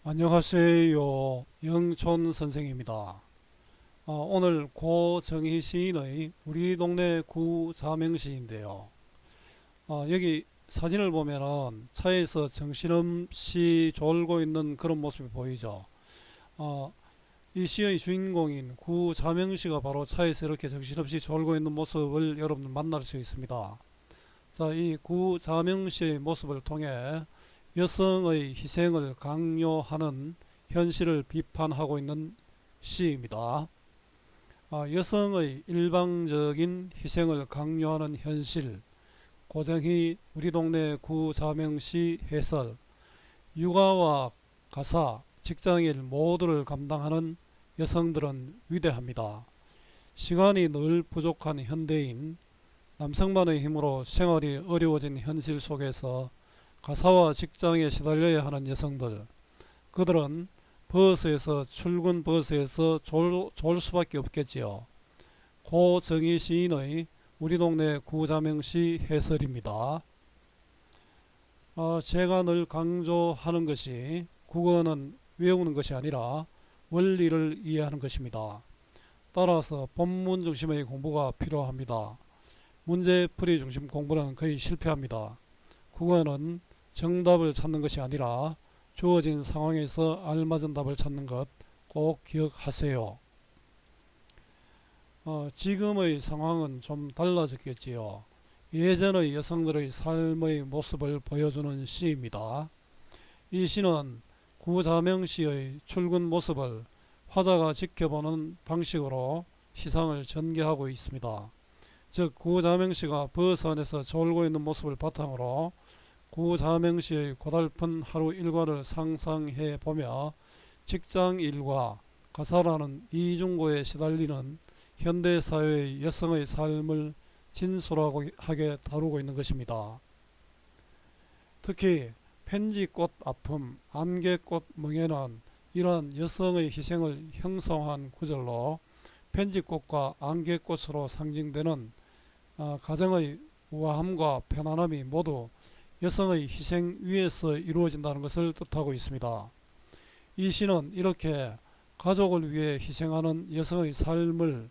안녕하세요. 영촌 선생입니다. 오늘 고정희 시인의 우리 동네 구자명시인데요. 여기 사진을 보면은 차에서 정신없이 졸고 있는 그런 모습이 보이죠. 어, 이 시의 주인공인 구자명시가 바로 차에서 이렇게 정신없이 졸고 있는 모습을 여러분 만날 수 있습니다. 자, 이 구자명시의 모습을 통해 여성의 희생을 강요하는 현실을 비판하고 있는 시입니다. 여성의 일방적인 희생을 강요하는 현실, 고정희 우리 동네 구자명시 해설, 육아와 가사, 직장일 모두를 감당하는 여성들은 위대합니다. 시간이 늘 부족한 현대인, 남성만의 힘으로 생활이 어려워진 현실 속에서 가사와 직장에 시달려야 하는 여성들, 그들은 출근 버스에서 졸 수밖에 없겠지요. 고정희 시인의 우리 동네 구자명시 해설입니다. 제가 늘 강조하는 것이 국어는 외우는 것이 아니라 원리를 이해하는 것입니다. 따라서 본문 중심의 공부가 필요합니다. 문제풀이 중심 공부는 거의 실패합니다. 국어는 정답을 찾는 것이 아니라 주어진 상황에서 알맞은 답을 찾는 것 꼭 기억하세요. 지금의 상황은 좀 달라졌겠지요. 예전의 여성들의 삶의 모습을 보여주는 시입니다. 이 시는 구자명시의 출근 모습을 화자가 지켜보는 방식으로 시상을 전개하고 있습니다. 즉 구자명시가 버스 안에서 졸고 있는 모습을 바탕으로 구자명시의 고달픈 하루 일과를 상상해 보며 직장 일과 가사라는 이중고에 시달리는 현대사회의 여성의 삶을 진솔하게 다루고 있는 것입니다. 특히 펜지꽃 아픔, 안개꽃 멍에는 이러한 여성의 희생을 형성한 구절로 펜지꽃과 안개꽃으로 상징되는 가정의 우아함과 편안함이 모두 여성의 희생 위에서 이루어진다는 것을 뜻하고 있습니다. 이 시는 이렇게 가족을 위해 희생하는 여성의 삶을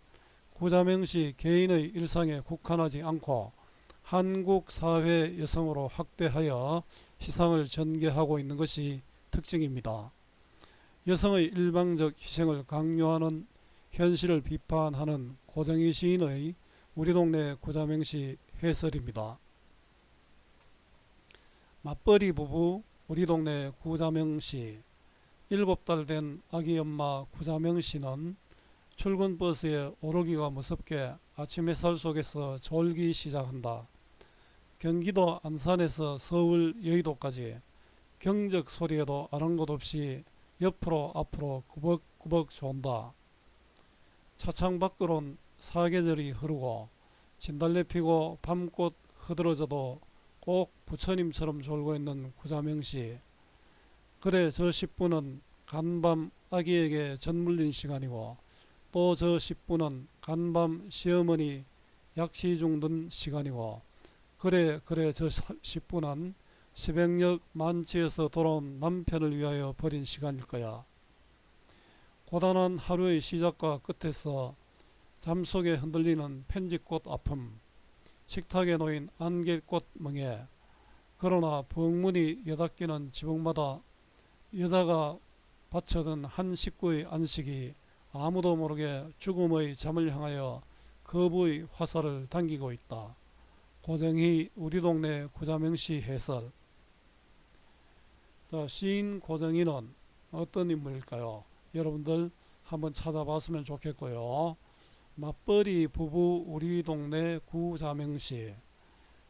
구자명시 개인의 일상에 국한하지 않고 한국 사회 여성으로 확대하여 시상을 전개하고 있는 것이 특징입니다. 여성의 일방적 희생을 강요하는 현실을 비판하는 고정희 시인의 우리 동네 구자명시 해설입니다. 맞벌이 부부 우리 동네 구자명시. 7달 된 아기 엄마 구자명시는 출근 버스에 오르기가 무섭게 아침 햇살 속에서 졸기 시작한다. 경기도 안산에서 서울 여의도까지 경적 소리에도 아랑곳 없이 옆으로 앞으로 꾸벅꾸벅 존다. 차창 밖으론 사계절이 흐르고 진달래 피고 밤꽃 흐드러져도 꼭 부처님처럼 졸고 있는 구자명시. 그래 저 10분은 간밤 아기에게 젖물린 시간이고 또 저 10분은 간밤 시어머니 약시 중든 시간이고 그래 저 10분은 새벽녘 만취해서 돌아온 남편을 위하여 버린 시간일 거야. 고단한 하루의 시작과 끝에서 잠속에 흔들리는 펜지꽃 아픔, 식탁에 놓인 안개꽃 멍에, 그러나 벙무니 여닫기는 지붕마다 여자가 바쳐둔 한 식구의 안식이 아무도 모르게 죽음의 잠을 향하여 거부의 화살을 당기고 있다. 고정희 우리 동네 구자명시 해설. 자, 시인 고정희는 어떤 인물일까요? 여러분들 한번 찾아봤으면 좋겠고요. 맞벌이 부부 우리 동네 구자명시.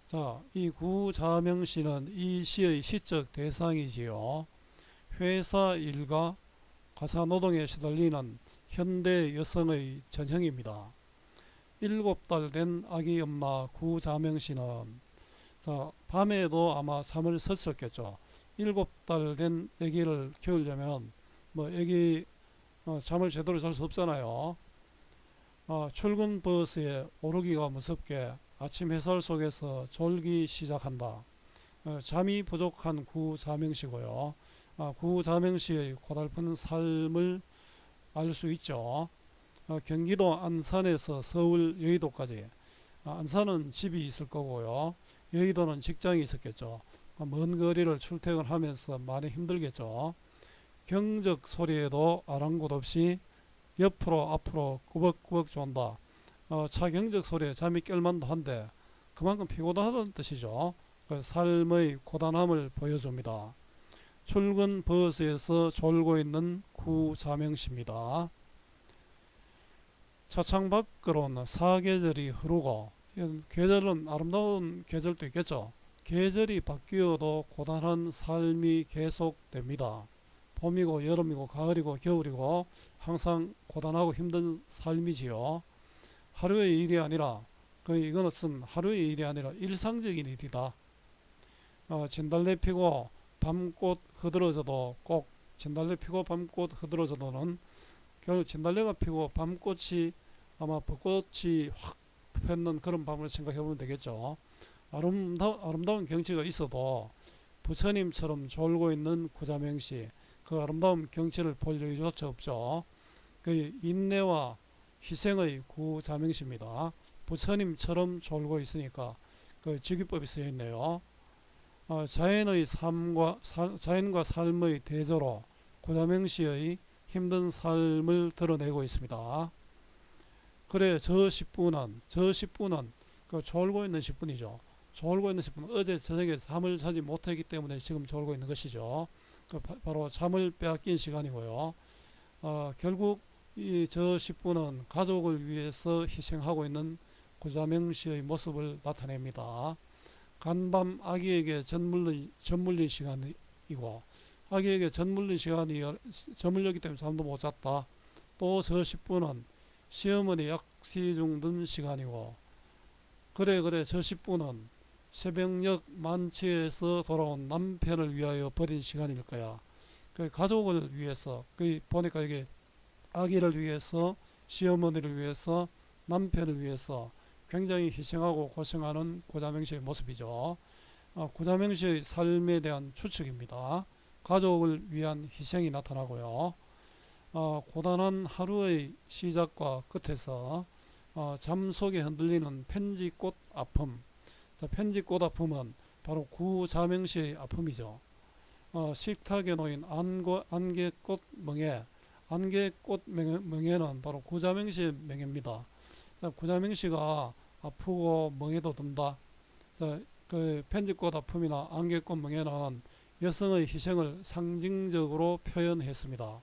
자, 이 구자명시는 이 시의 시적 대상이지요. 회사 일과 가사노동에 시달리는 현대 여성의 전형입니다. 7달 된 아기 엄마 구자명시는 밤에도 아마 잠을 설쳤겠죠. 7달 된 아기를 키우려면 아기 잠을 제대로 잘 수 없잖아요. 출근 버스에 오르기가 무섭게 아침 햇살 속에서 졸기 시작한다. 잠이 부족한 구자명시고요. 구자명시의 고달픈 삶을 알 수 있죠. 경기도 안산에서 서울 여의도까지, 안산은 집이 있을 거고요. 여의도는 직장이 있었겠죠. 먼 거리를 출퇴근하면서 많이 힘들겠죠. 경적 소리에도 아랑곳 없이 옆으로 앞으로 꾸벅꾸벅 존다. 차 경적 소리에 잠이 깰만도 한데 그만큼 피곤하다는 뜻이죠. 그 삶의 고단함을 보여줍니다. 출근 버스에서 졸고 있는 구자명시입니다. 차창 밖으로는 사계절이 흐르고, 계절은 아름다운 계절도 있겠죠. 계절이 바뀌어도 고단한 삶이 계속됩니다. 봄이고 여름이고 가을이고 겨울이고 항상 고단하고 힘든 삶이지요. 하루의 일이 아니라, 이것은 하루의 일이 아니라 일상적인 일이다. 진달래 피고 밤꽃 흐드러져도 꼭, 진달래 피고 밤꽃 흐드러져도는 결국 진달래가 피고 밤꽃이 아마 벚꽃이 확 폈는 그런 밤을 생각해 보면 되겠죠. 아름다운 경치가 있어도 부처님처럼 졸고 있는 구자명시, 그 아름다운 경치를 볼 여유조차 없죠. 그 인내와 희생의 구자명시입니다. 부처님처럼 졸고 있으니까 그 직유법이 쓰여 있네요. 자연과 삶의 대조로 구자명시의 힘든 삶을 드러내고 있습니다. 그래 저 10분은 그 졸고 있는 10분이죠. 졸고 있는 10분, 어제 저녁에 잠을 자지 못했기 때문에 지금 졸고 있는 것이죠. 바로 잠을 빼앗긴 시간이고요. 결국 이 저 10분은 가족을 위해서 희생하고 있는 구자명시의 모습을 나타냅니다. 간밤 아기에게 젖물린 시간이고, 아기에게 젖물린 시간이 저물렸기 때문에 잠도 못 잤다. 또 저 10분은 시어머니 약시 중든 시간이고, 그래 저 10분은 새벽녘 만취에서 돌아온 남편을 위하여 버린 시간일 거야. 그 가족을 위해서, 보니까 이게 아기를 위해서, 시어머니를 위해서, 남편을 위해서 굉장히 희생하고 고생하는 구자명시의 모습이죠. 구자명시의 삶에 대한 추측입니다. 가족을 위한 희생이 나타나고요. 고단한 하루의 시작과 끝에서 잠 속에 흔들리는 편지꽃 아픔. 자, 편지꽃 아픔은 바로 구자명시의 아픔이죠. 식탁에 놓인 안개꽃 멍에, 안개꽃 멍에는 바로 구자명시의 멍에입니다. 구자명시가 아프고 멍에도 든다. 자, 그 편지꽃 아픔이나 안개꽃 멍에는 여성의 희생을 상징적으로 표현했습니다.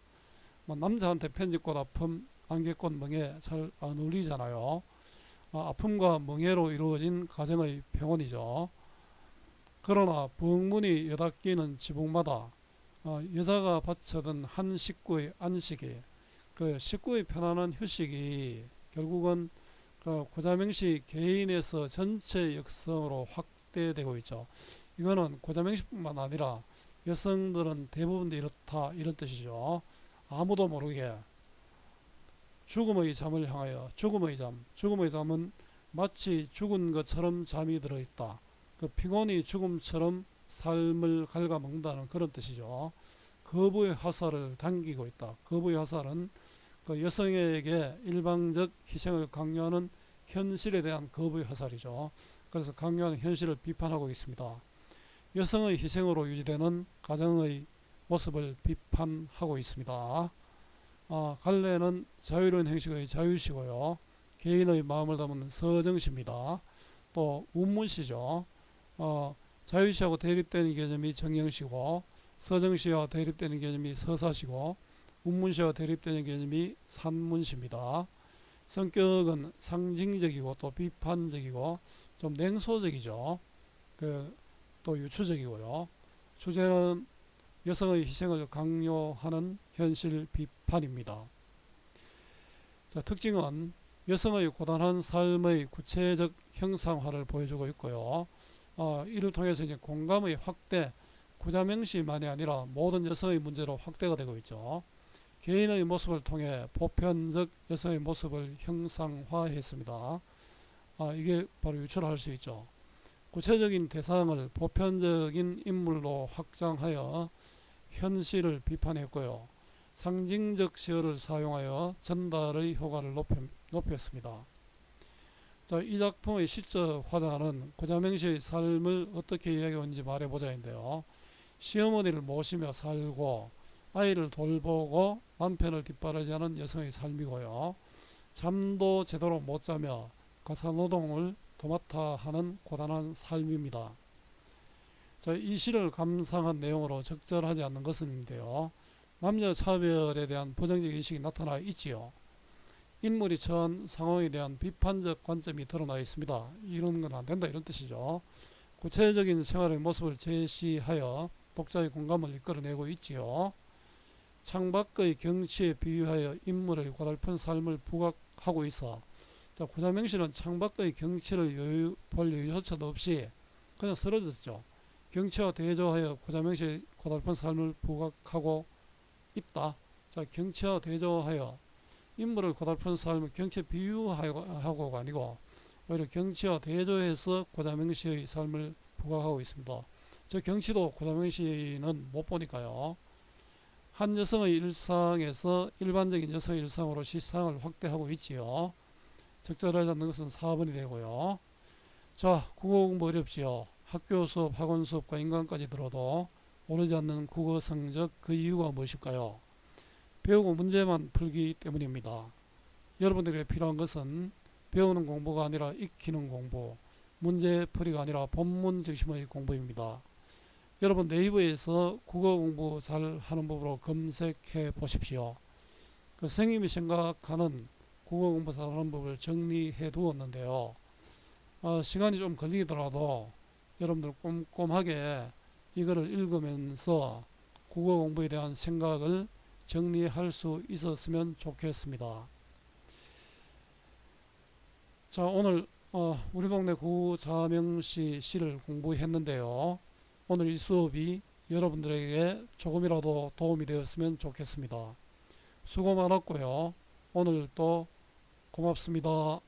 남자한테 편지꽃 아픔, 안개꽃 멍에 잘 안 어울리잖아요. 아픔과 멍에로 이루어진 가정의 평온이죠. 그러나 부흥문이 여닫기는 지붕마다 여자가 바쳐든 한 식구의 안식이, 그 식구의 편안한 휴식이 결국은 그 구자명시 개인에서 전체 역성으로 확대되고 있죠. 이거는 구자명시뿐만 아니라 여성들은 대부분 이렇다, 이런 뜻이죠. 아무도 모르게 죽음의 잠을 향하여, 죽음의 잠은 마치 죽은 것처럼 잠이 들어있다. 그 피곤이 죽음처럼 삶을 갉아먹는다는 그런 뜻이죠. 거부의 화살을 당기고 있다. 거부의 화살은 그 여성에게 일방적 희생을 강요하는 현실에 대한 거부의 화살이죠. 그래서 강요하는 현실을 비판하고 있습니다. 여성의 희생으로 유지되는 가정의 모습을 비판하고 있습니다. 갈래는 자유로운 행식의 자유시고요. 개인의 마음을 담은 서정시입니다. 또 운문시죠. 자유시하고 대립되는 개념이 정영시고, 서정시와 대립되는 개념이 서사시고, 운문시와 대립되는 개념이 산문시입니다. 성격은 상징적이고 또 비판적이고 좀 냉소적이죠. 또 유추적이고요. 주제는 여성의 희생을 강요하는 현실 비판입니다. 자, 특징은 여성의 고단한 삶의 구체적 형상화를 보여주고 있고요. 이를 통해서 이제 공감의 확대, 구자명시만이 아니라 모든 여성의 문제로 확대가 되고 있죠. 개인의 모습을 통해 보편적 여성의 모습을 형상화했습니다. 이게 바로 유출할 수 있죠. 구체적인 대상을 보편적인 인물로 확장하여 현시를 비판했고요. 상징적 시어를 사용하여 전달의 효과를 높였습니다. 자, 이 작품의 시적 화자는 고자명시의 삶을 어떻게 이야기했는지 말해보자인데요. 시어머니를 모시며 살고 아이를 돌보고 남편을 뒷바라지하는 여성의 삶이고요. 잠도 제대로 못 자며 가사노동을 도맡아 하는 고단한 삶입니다. 자, 이 시를 감상한 내용으로 적절하지 않는 것인데요. 남녀 차별에 대한 부정적 인식이 나타나 있지요. 인물이 처한 상황에 대한 비판적 관점이 드러나 있습니다. 이런 건 안 된다 이런 뜻이죠. 구체적인 생활의 모습을 제시하여 독자의 공감을 이끌어내고 있지요. 창밖의 경치에 비유하여 인물의 고달픈 삶을 부각하고 있어. 자, 고자명시는 창밖의 경치를 볼 여유조차도 없이 그냥 쓰러졌죠. 경치와 대조하여 고자명시의 고달픈 삶을 부각하고 있다. 자, 경치와 대조하여 인물의 고달픈 삶을 경치에 비유하고가 아니고 오히려 경치와 대조해서 고자명시의 삶을 부각하고 있습니다. 저 경치도 고자명시는 못 보니까요. 한 여성의 일상에서 일반적인 여성의 일상으로 시상을 확대하고 있지요. 적절하지 않는 것은 4번이 되고요. 자, 국어 공부 어렵지요. 학교 수업, 학원 수업과 인강까지 들어도 오르지 않는 국어 성적, 그 이유가 무엇일까요? 배우고 문제만 풀기 때문입니다. 여러분들에게 필요한 것은 배우는 공부가 아니라 익히는 공부, 문제풀이가 아니라 본문 중심의 공부입니다. 여러분 네이버에서 국어 공부 잘 하는 법으로 검색해 보십시오. 그 선생님이 생각하는 국어 공부 잘 하는 법을 정리해 두었는데요. 시간이 좀 걸리더라도 여러분들 꼼꼼하게 이거를 읽으면서 국어 공부에 대한 생각을 정리할 수 있었으면 좋겠습니다. 자, 오늘 우리 동네 구자명시 시를 공부했는데요. 오늘 이 수업이 여러분들에게 조금이라도 도움이 되었으면 좋겠습니다. 수고 많았고요. 오늘 또 고맙습니다.